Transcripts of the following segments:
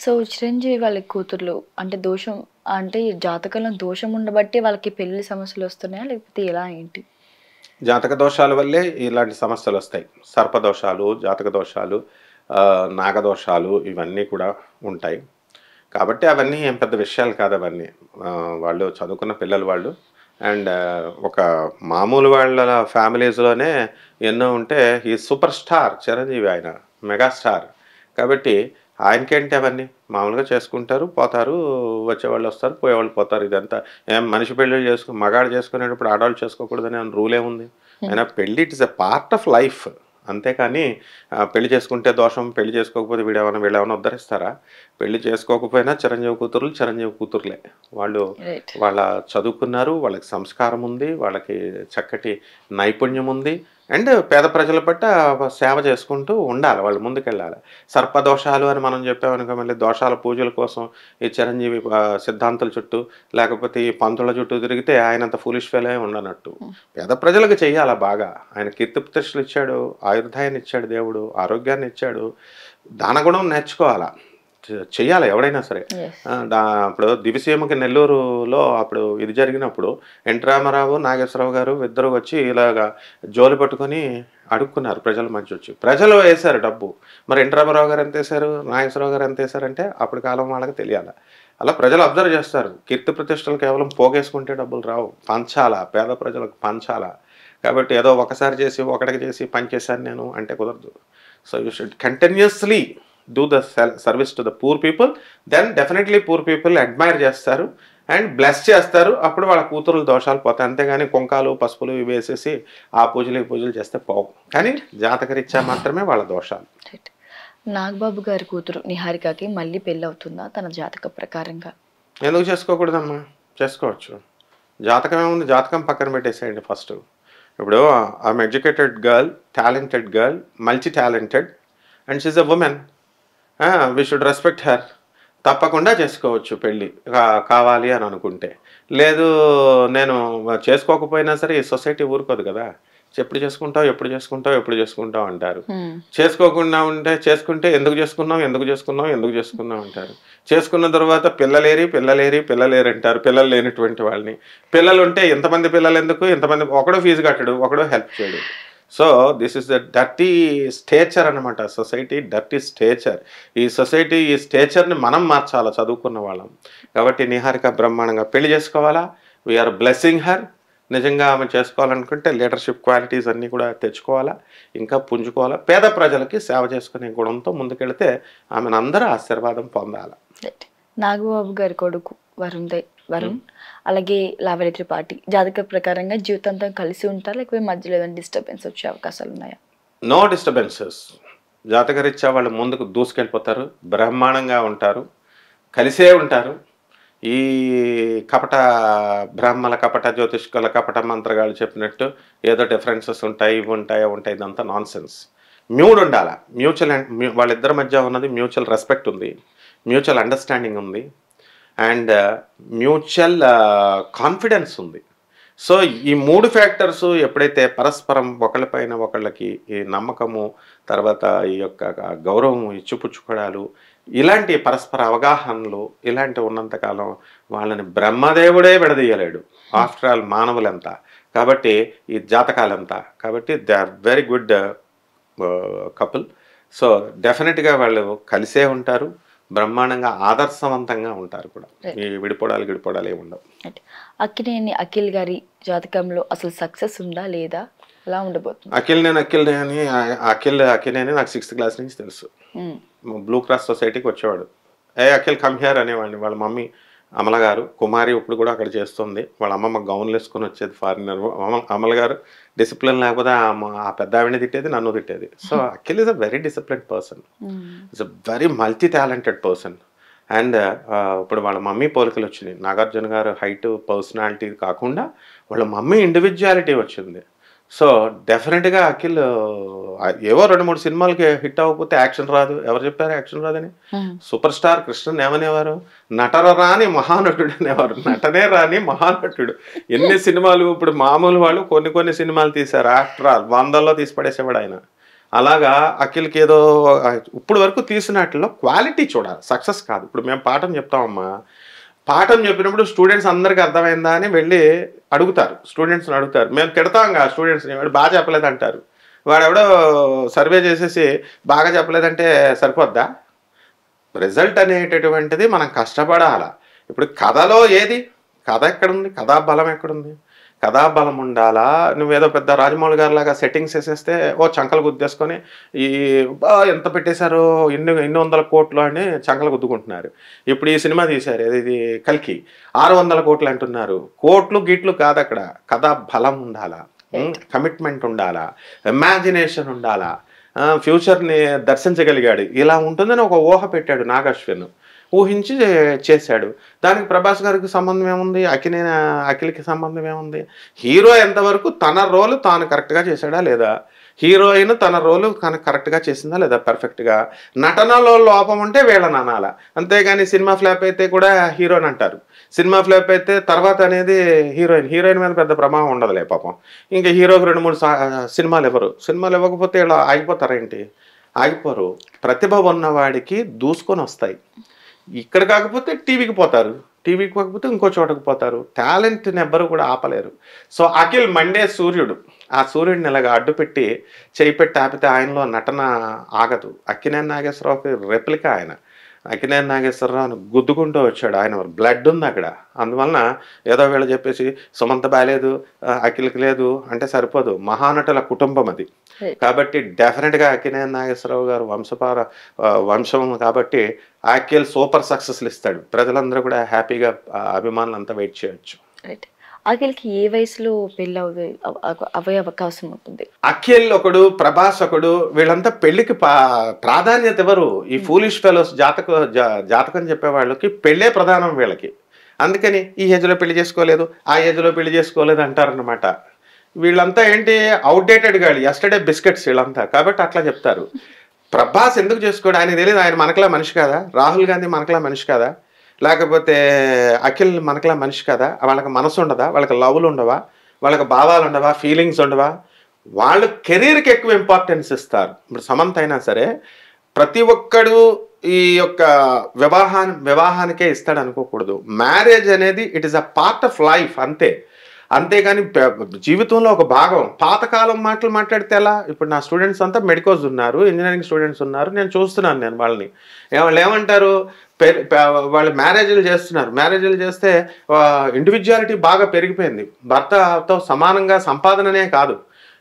So, Chiranjeevi వాళ్ళ కూతుర్లు అంటే దోషం అంటే జాతకంలో దోషం ఉండబట్టి వాళ్ళకి పెళ్లి సమస్యలొస్తున్నాయా? లేకపోతే ఎలా ఏంటి? జాతక దోషాల వల్లే ఇలాంటి సమస్యలొస్తాయి. సర్పదోషాలు, జాతక దోషాలు, నాగదోషాలు ఇవన్నీ కూడా ఉంటాయి. కాబట్టి అవన్నీ ఏం పెద్ద విషయాలు కాదవన్నీ. వాళ్ళు చదువుకున్న పిల్లలు వాళ్ళు. అండ్ ఒక మామూలు వాళ్ళ ఫ్యామిలీస్‌లోనే ఎన్నో ఉంటే he is super star Chiranjeevi ఆయన. మెగాస్టార్. కాబట్టి ఆయనకేంటి అవన్నీ? మామూలుగా చేసుకుంటారు, పోతారు, వచ్చేవాళ్ళొస్తారు, పోయేవాళ్ళు పోతారు. ఇదంతా ఏం మనిషి పెళ్ళిళ్ళు మగాడు చేసుకునేటప్పుడు ఆడవాళ్ళు చేసుకోకూడదని ఏమన్నా రూలేముంది? హ్మ్. అయినా పెళ్లి it is a part of life. అంతేకాని పెళ్లి చేసుకుంటే దోషం, పెళ్లి చేసుకోకపోతే వీళ్ళేమన్నా ఉద్ధరిస్తారా? పెళ్లి చేసుకోకపోయినా చిరంజీవి కూతుర్లే. వాళ్ళు రైట్. వాళ్ళ చదువుకున్నారు, వాళ్ళకి సంస్కారం ఉంది, వాళ్ళకి చక్కటి నైపుణ్యం ఉంది. అండ్ పేద ప్రజల పట్ల సేవ చేసుకుంటూ ఉండాలి. వాళ్ళు ముందుకెళ్ళాలి. సర్పదోషాలు అని మనం చెప్పామనుకో మళ్ళీ దోషాల పూజల కోసం ఈ చిరంజీవి సిద్ధాంతుల చుట్టూ, లేకపోతే ఈ పంతుల చుట్టూ తిరిగితే ఆయనంత ఫూలిష్ ఫెలో ఉండనట్టు. హ్మ్. పేద ప్రజలకు చెయ్యాలా బాగా. ఆయన కీర్తిప్రతిష్టలు ఇచ్చాడు, ఆయుర్దాయాన్ని ఇచ్చాడు దేవుడు, ఆరోగ్యాన్ని ఇచ్చాడు. దానగుణం నేర్చుకోవాలా. చెయ్యాలి ఎవడైనా సరే. యెస్. ఇప్పుడు దివిసీమకి నెల్లూరులో అప్పుడు ఇది జరిగినప్పుడు ఎన్టీ రామారావు, నాగేశ్వరరావు గారు ఇద్దరు వచ్చి ఇలాగా జోలు పట్టుకొని అడుక్కున్నారు ప్రజల మధ్య వచ్చి. ప్రజలు వేశారు డబ్బు. మరి ఎన్టీ రామారావు గారు ఎంతేశారు, నాగేశ్వరరావు గారు ఎంతేశారంటే అప్పటి కాలం వాళ్ళకి తెలియాలి. అలా ప్రజలు అబ్జర్వ్ చేస్తారు. కీర్తి ప్రతిష్టలు కేవలం పోగేసుకుంటే డబ్బులు రావు. పంచాలా, పేద ప్రజలకు పంచాలా. కాబట్టి ఏదో ఒకసారి చేసి ఒకటికి చేసి పనిచేశాను నేను అంటే కుదరదు. So you should continuously do the service to the poor people. Then definitely poor people admire చేస్తారు అండ్ బ్లెస్ చేస్తారు. అప్పుడు వాళ్ళ కూతురుల దోషాలు పోతాయి. అంతేగాని కుంకాలు పసుపులు ఇవి వేసేసి ఆ పూజలు ఈ పూజలు చేస్తే పోవు. కానీ జాతకరీత్యా మాత్రమే వాళ్ళ దోషాలు. రైట్. నాగబాబు గారి కూతురు నిహారికకి మళ్ళీ పెళ్లవుతుందా తన జాతక ప్రకారంగా? ఎందుకు చేసుకోకూడదమ్మా? చేసుకోవచ్చు. జాతకం ఏముంది? జాతకం పక్కన పెట్టేసేయండి ఫస్ట్. ఇప్పుడు I'm educated girl, talented girl, multi talented and she's a woman. We should respect her. తప్పకుండా చేసుకోవచ్చు పెళ్ళి కావాలి అని అనుకుంటే. లేదు నేను చేసుకోకపోయినా సరే ఈ సొసైటీ ఊరుకోదు కదా. ఎప్పుడు చేసుకుంటావు, ఎప్పుడు చేసుకుంటావు, ఎప్పుడు చేసుకుంటావు అంటారు. హ్మ్. చేసుకోకుండా చేసుకుంటే ఎందుకు చేసుకున్నావు, ఎందుకు చేసుకున్నావు, ఎందుకు చేసుకున్నావు అంటారు. చేసుకున్న తర్వాత పిల్లలేరి అంటారు. పిల్లలు లేనటువంటి వాళ్ళని. పిల్లలు ఉంటే ఎంతమంది పిల్లలు ఎందుకు, ఎంతమంది ఒకడో ఫీజు కట్టడు, ఒకడో హెల్ప్ చేయడు. So this is the dirty stature అనమాట. Society dirty stature. ఈ సొసైటీ ఈ స్టేచర్ని మనం మార్చాలా చదువుకున్న వాళ్ళం. కాబట్టి నిహారిక బ్రహ్మాండంగా పెళ్లి చేసుకోవాలా. We are blessing her. నిజంగా ఆమె చేసుకోవాలనుకుంటే లీడర్షిప్ క్వాలిటీస్ అన్నీ కూడా తెచ్చుకోవాలా, ఇంకా పుంజుకోవాలా. పేద ప్రజలకి సేవ చేసుకునే గుణంతో ముందుకెళ్తే ఆమెను అందరూ ఆశీర్వాదం పొందాలి. రైట్. నాగబాబు గారి కొడుకు వరుణ్ అలాగే లావణ్య త్రిపాఠి జాతక ప్రకారంగా జీవితాంతం కలిసి ఉంటారా? లేకపోతే మధ్యలో ఏదైనా డిస్టర్బెన్స్ వచ్చే అవకాశాలు ఉన్నాయా? No disturbances. జాతకరీత్యా వాళ్ళు ముందుకు దూసుకెళ్ళిపోతారు, బ్రహ్మాండంగా ఉంటారు, కలిసే ఉంటారు. ఈ కపట బ్రాహ్మల కపట జ్యోతిష్కుల కపట మంత్రగాళ్ళు చెప్పినట్టు ఏదో డిఫరెన్సెస్ ఉంటాయి, ఇవి ఉంటాయి, అవి ఉంటాయి, ఇదంతా నాన్ సెన్స్. ఉండాలా. వాళ్ళిద్దరి మధ్య ఉన్నది మ్యూచువల్ రెస్పెక్ట్ ఉంది, మ్యూచువల్ అండర్స్టాండింగ్ ఉంది అండ్ మ్యూచువల్ కాన్ఫిడెన్స్ ఉంది. సో ఈ 3 ఫ్యాక్టర్స్ ఎప్పుడైతే పరస్పరం ఒకళ్ళపైన ఒకళ్ళకి ఈ నమ్మకము, తర్వాత ఈ యొక్క గౌరవం, ఇచ్చిపుచ్చుకోవడాలు, ఇలాంటి పరస్పర అవగాహనలు ఇలాంటివి ఉన్నంతకాలం వాళ్ళని బ్రహ్మదేవుడే విడదీయలేడు. ఆఫ్టర్ ఆల్ మానవులంతా. కాబట్టి ఈ జాతకాలంతా. కాబట్టి they are very good couple. So డెఫినెట్గా వాళ్ళు కలిసే ఉంటారు, బ్రహ్మాండంగా ఆదర్శవంతంగా ఉంటారు కూడా. ఈ విడిపోవడాలు ఏమి ఉండవు. అక్కినేని అఖిల్ గారి జాతకంలో అసలు సక్సెస్ ఉందా లేదా, ఎలా ఉండబోతుంది? అఖిలేని నాకు 6th క్లాస్ నుంచి తెలుసు. బ్లూ క్రాస్ సొసైటీకి వచ్చేవాడు. అఖిల్ కమ్ హియర్ అనేవాడిని. వాళ్ళ మమ్మీ అమల గారు, కుమారి ఇప్పుడు కూడా అక్కడ చేస్తుంది. వాళ్ళ అమ్మమ్మ గౌన్లు వేసుకొని వచ్చేది ఫారినర్. అమల గారు డిసిప్లిన్ లేకపోతే ఆ పెద్ద ఆవిడని తిట్టేది, నన్ను తిట్టేది. So Akhil is a very disciplined person, is a very multi talented person. And ఇప్పుడు వాళ్ళ మమ్మీ పోలికలు వచ్చినాయి. నాగార్జున గారు హైట్, పర్సనాలిటీ కాకుండా వాళ్ళ మమ్మీ ఇండివిజువాలిటీ వచ్చింది. సో డెఫినెట్గా అఖిల్ ఏవో 2-3 సినిమాలకి హిట్ అవ్వకపోతే యాక్షన్ రాదు. ఎవరు చెప్పారు యాక్షన్ రాదని? సూపర్ స్టార్ కృష్ణన్ ఏమనేవారు? నటన రాని మహానటుడు అనేవారు. నటనే రాని మహానటుడు. ఎన్ని సినిమాలు ఇప్పుడు మామూలు వాళ్ళు కొన్ని సినిమాలు తీశారు. ఆఫ్టర్ ఆల్ 100లో తీసి పడేసేవాడు ఆయన. అలాగా అఖిల్కి ఏదో ఇప్పుడు వరకు తీసినట్లో క్వాలిటీ చూడాలి, సక్సెస్ కాదు. ఇప్పుడు మేము పాఠం చెప్తామమ్మా, పాఠం చెప్పినప్పుడు స్టూడెంట్స్ అందరికీ అర్థమైందా అని వెళ్ళి అడుగుతారు, స్టూడెంట్స్ని అడుగుతారు. మేము తిడతాం కదా స్టూడెంట్స్ని, వాడు బాగా చెప్పలేదు అంటారు. వాడు ఎవడో సర్వే చేసేసి బాగా చెప్పలేదంటే సరిపోద్దా? రిజల్ట్ అనేటటువంటిది మనం కష్టపడాల. ఇప్పుడు కథలో ఏది, కథ ఎక్కడుంది, కథా బలం ఎక్కడుంది? కథా బలం ఉండాలా? నువ్వేదో పెద్ద రాజమౌళి గారి లాగా సెట్టింగ్స్ వేసేస్తే ఓ చంకలు గుద్దేసుకొని ఈ ఎంత పెట్టేశారో ఇన్ని వందల కోట్లు అని చంకలు గుద్దుకుంటున్నారు. ఇప్పుడు ఈ సినిమా తీశారు, ఇది కల్కి, 600 కోట్లు అంటున్నారు. కోట్లు గిట్లు కాదు అక్కడ, కథా బలం ఉండాలా, కమిట్మెంట్ ఉండాలా, ఇమాజినేషన్ ఉండాలా, ఫ్యూచర్ని దర్శించగలిగాడు. ఇలా ఉంటుందని ఒక ఊహ పెట్టాడు నాగశ్విన్, ఊహించి చేశాడు. దానికి ప్రభాస్ గారికి సంబంధం ఏముంది, అఖిల్కి సంబంధం ఏముంది? హీరో ఎంతవరకు తన రోలు తాను కరెక్ట్గా చేశాడా లేదా, హీరోయిన్ తన రోలు కరెక్ట్గా చేసిందా లేదా పర్ఫెక్ట్గా. నటనలో లోపం ఉంటే వీళ్ళని అనాల, అంతేగాని సినిమా ఫ్లాప్ అయితే కూడా హీరోని అంటారు, సినిమా ఫ్లాప్ అయితే తర్వాత అనేది హీరోయిన్ మీద పెద్ద ప్రభావం ఉండదులే పాపం. ఇంకా హీరోకి 2-3 సినిమాలు ఇవ్వకపోతే ఇలా ఆగిపోతారేంటి? ఆగిపోరు. ప్రతిభ ఉన్నవాడికి దూసుకొని వస్తాయి. ఇక్కడ కాకపోతే టీవీకి పోతారు, టీవీకి కాకపోతే ఇంకో చోటకు పోతారు. టాలెంట్ని ఎవ్వరు కూడా ఆపలేరు. సో అఖిల్ మండే సూర్యుడు, ఆ సూర్యుడిని ఇలాగ అడ్డుపెట్టి చేయి పెట్టి ఆపితే ఆయనలో నటన ఆగదు. అక్కినేని నాగేశ్వరరావుకి రెప్లికా ఆయన. అక్కినేని నాగేశ్వరరావుని గుద్దుకుంటూ వచ్చాడు, ఆయన బ్లడ్ ఉంది అక్కడ. అందువలన ఏదో వీళ్ళు చెప్పేసి సుమంత బాలేదు, అఖిల్కి లేదు అంటే సరిపోదు. మహానటుల కుటుంబం అది. కాబట్టి డెఫినెట్గా అక్కినేని నాగేశ్వరరావు గారు వంశం కాబట్టి అఖిల్ సూపర్ సక్సెస్లు ఇస్తాడు. ప్రజలందరూ కూడా హ్యాపీగా, అభిమానులు అంతా వెయిట్ చేయొచ్చు. అఖిల్కి ఏ వయసులో పెళ్ళి అవే అవకాశం ఉంటుంది? అఖిల్ ఒకడు, ప్రభాస్ ఒకడు, వీళ్ళంతా పెళ్లికి ప్రాధాన్యత ఎవరు? ఈ ఫూలిష్ ఫెలోస్, జాతకం చెప్పే వాళ్ళకి పెళ్ళే ప్రధానం వీళ్ళకి. అందుకని ఈ ఏజ్లో పెళ్లి చేసుకోలేదు, ఆ ఏజ్లో పెళ్లి చేసుకోలేదు అంటారనమాట. వీళ్ళంతా ఏంటి, అవుట్డేటెడ్ గాడు, ఎస్టర్డే బిస్కెట్స్ వీళ్ళంతా. కాబట్టి అట్లా చెప్తారు. ప్రభాస్ ఎందుకు చేసుకోడు ఆయనకు తెలియదు. ఆయన మనకలా మనిషి కాదా? రాహుల్ గాంధీ మనకలా మనిషి కాదా? లేకపోతే అఖిల్ మనకలా మనిషి కదా? వాళ్ళకి మనసు ఉండదా? వాళ్ళకి లవ్లు ఉండవా? వాళ్ళకి భావాలు ఉండవా? ఫీలింగ్స్ ఉండవా? వాళ్ళు కెరీర్కి ఎక్కువ ఇంపార్టెన్స్ ఇస్తారు. ఇప్పుడు సమంత అయినా సరే ప్రతి ఒక్కడు ఈ యొక్క వివాహానికే ఇస్తాడు అనుకోకూడదు. మ్యారేజ్ అనేది it is a part of life అంతే. అంతేగాని జీవితంలో ఒక భాగం. పాతకాలం మాటలు మాట్లాడితే ఎలా? ఇప్పుడు నా స్టూడెంట్స్ అంతా మెడికోస్ ఉన్నారు, ఇంజనీరింగ్ స్టూడెంట్స్ ఉన్నారు, నేను చూస్తున్నాను. నేను వాళ్ళని ఏమంటారు, వాళ్ళు మ్యారేజ్లు చేస్తున్నారు. మ్యారేజ్లు చేస్తే ఇండివిజువాలిటీ బాగా పెరిగిపోయింది. భర్తతో సమానంగా సంపాదననే కాదు,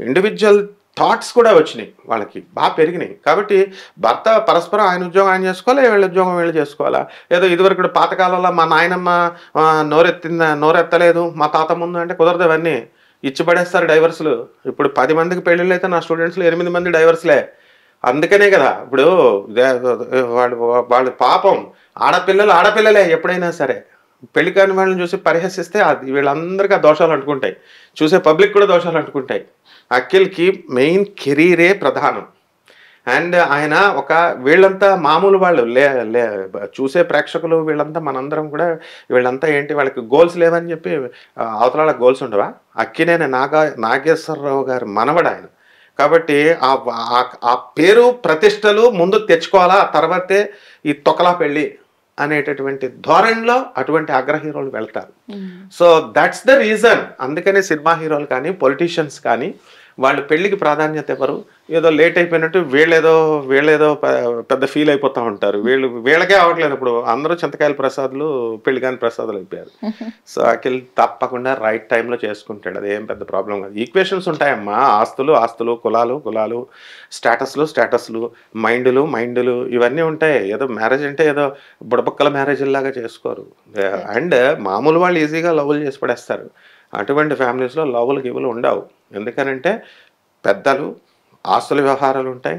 ఇండివిజువల్ థాట్స్ కూడా వచ్చినాయి, వాళ్ళకి బాగా పెరిగినాయి. కాబట్టి భర్త పరస్పరం ఆయన ఉద్యోగం ఆయన చేసుకోవాలి, వీళ్ళ ఉద్యోగం వీళ్ళు చేసుకోవాలా. ఏదో ఇదివరకు పాతకాలంలో మా నాయనమ్మ నోరెత్తలేదు మా తాత ముందు అంటే కుదరదు. అవన్నీ ఇచ్చిపడేస్తారు డైవర్సులు. ఇప్పుడు 10 మందికి పెళ్ళిళ్ళు అయితే నా స్టూడెంట్స్లో 8 మంది డైవర్స్లే. అందుకనే కదా ఇప్పుడు వాళ్ళు పాపం ఆడపిల్లలే ఎప్పుడైనా సరే పెళ్లి కాని వాళ్ళని చూసి పరిహసిస్తే అది వీళ్ళందరికీ ఆ దోషాలు అంటుకుంటాయి, చూసే పబ్లిక్ కూడా దోషాలు అంటుకుంటాయి. అఖిల్కి మెయిన్ కెరీరే ప్రధానం. అండ్ ఆయన వీళ్ళంతా మామూలు వాళ్ళు చూసే ప్రేక్షకులు వీళ్ళంతా మనందరం కూడా వీళ్ళంతా ఏంటి, వాళ్ళకి గోల్స్ లేవని చెప్పి అవతల గోల్స్ ఉండవా? అక్కినేని నాగేశ్వరరావు గారు మనవడు ఆయన. కాబట్టి ఆ పేరు ప్రతిష్టలు ముందు తెచ్చుకోవాలా, ఆ తర్వాతే ఈ తొకలా పెళ్ళి అనేటటువంటి ధోరణిలో అటువంటి అగ్ర హీరోలు వెళ్తారు. So that's the reason. అందుకనే సినిమా హీరోలు కానీ పొలిటీషియన్స్ కానీ వాళ్ళు పెళ్లికి ప్రాధాన్యత ఎవరు? ఏదో లేట్ అయిపోయినట్టు వీళ్ళేదో పెద్ద ఫీల్ అయిపోతూ ఉంటారు. వీళ్ళకే అవ్వట్లేదు. ఇప్పుడు అందరూ చింతకాయల ప్రసాదులు పెళ్లి కాని ప్రసాదులు అయిపోయారు. సో అఖిల్ తప్పకుండా రైట్ టైంలో చేసుకుంటాడు, అదేం పెద్ద ప్రాబ్లం కాదు. ఈక్వేషన్స్ ఉంటాయమ్మా, ఆస్తులు, కులాలు, స్టేటస్లు, మైండ్లు ఇవన్నీ ఉంటాయి. ఏదో మ్యారేజ్ అంటే ఏదో బుడబక్కల మ్యారేజ్ లాగా చేసుకోరు. అండ్ మామూలు వాళ్ళు ఈజీగా లవ్లు చేసి పడేస్తారు. అటువంటి ఫ్యామిలీస్లో లవ్లు గివ్వులు ఉండవు. ఎందుకనంటే పెద్దలు, ఆస్తుల వ్యవహారాలు ఉంటాయి,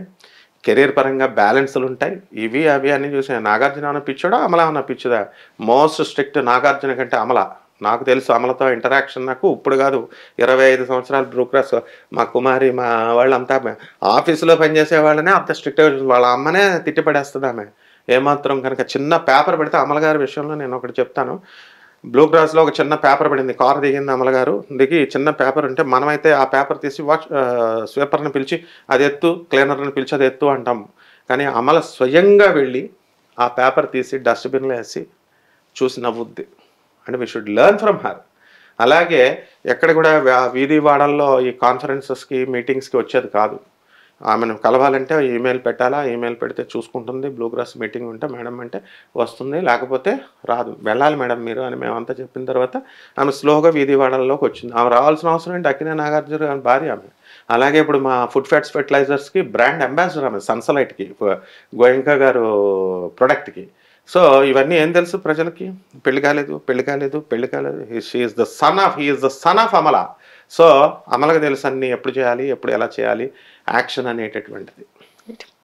కెరీర్ పరంగా బ్యాలెన్స్లు ఉంటాయి, ఇవి అవి అన్నీ చూసాను. నాగార్జున అన్న పిచ్చోడా, అమలా అన్న పిచ్చోదా? మోస్ట్ స్ట్రిక్ట్ నాగార్జున కంటే అమల. నాకు తెలుసు అమలతో ఇంటరాక్షన్. నాకు ఇప్పుడు కాదు, 25 సంవత్సరాలు బ్రూక్రాస్. మా కుమారి, మా వాళ్ళంతా ఆఫీసులో పనిచేసే వాళ్ళనే అంత స్ట్రిక్ట్గా, వాళ్ళ అమ్మనే తిట్టిపడేస్తుంది ఆమె ఏమాత్రం కనుక చిన్న పేపర్ పెడితే. అమల గారి విషయంలో నేను ఒకటి చెప్తాను, బ్లూ గ్రాస్లో ఒక చిన్న పేపర్ పడింది, కారు దిగింది అమల గారు, దిగి చిన్న పేపర్ ఉంటే మనమైతే ఆ పేపర్ తీసి స్వీపర్ని పిలిచి అది ఎత్తు, క్లీనర్ని పిలిచి అది ఎత్తు అంటాం. కానీ అమల స్వయంగా వెళ్ళి ఆ పేపర్ తీసి డస్ట్బిన్లో వేసి చూసి నవ్వుద్ది. అంటే we should learn from her. అలాగే ఎక్కడ కూడా వీధి వాడల్లో ఈ కాన్ఫరెన్సెస్కి మీటింగ్స్కి వచ్చేది కాదు. ఆమెను కలవాలంటే ఈమెయిల్ పెట్టాలా, ఈమెయిల్ పెడితే చూసుకుంటుంది. బ్లూ గ్రాస్ మీటింగ్ ఉంటే మేడం అంటే వస్తుంది, లేకపోతే రాదు. వెళ్ళాలి మేడం మీరు అని మేమంతా చెప్పిన తర్వాత ఆమె స్లోగా వీధి వాడల్లోకి వచ్చింది. ఆమె రావాల్సిన అవసరం ఏంటి, అక్కినే నాగార్జున గారి భార్య ఆమె. అలాగే ఇప్పుడు మా ఫుడ్ ఫ్యాట్స్ ఫెర్టిలైజర్స్కి బ్రాండ్ అంబాసిడర్ ఆమె, సన్సలైట్కి, గోయంకా గారు ప్రొడక్ట్కి. సో ఇవన్నీ ఏం తెలుసు ప్రజలకి, పెళ్లి కాలేదు, పెళ్లి కాలేదు, పెళ్లి కాలేదు. He's the son of Amala. So అమలకు తెలుసు అన్ని ఎప్పుడు చేయాలి, ఎప్పుడు ఎలా చేయాలి, యాక్షన్ అనేటటువంటిది.